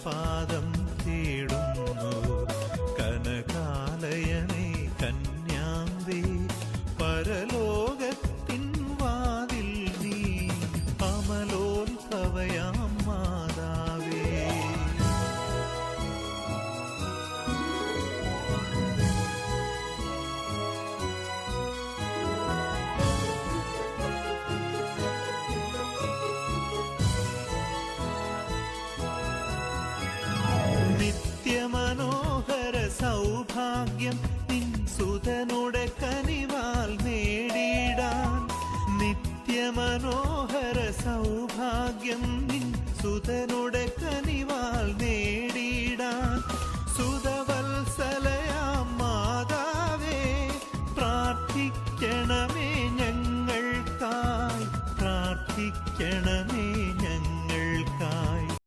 പാദം തേടുന്നു കനകാലയനേ കന്യാംബേ പരലോകത്തിൻ വാതിൽ നീ അമലോത്ഭവയാം മാതാവേ. നിത്യമനോഹര സൗഭാഗ്യം നിൻ സുതനുടെ കനിവാൽ നേടിയിടാൻ, നിത്യമനോഹര സൗഭാഗ്യം നിൻ സുതനുടെ കനിവാൽ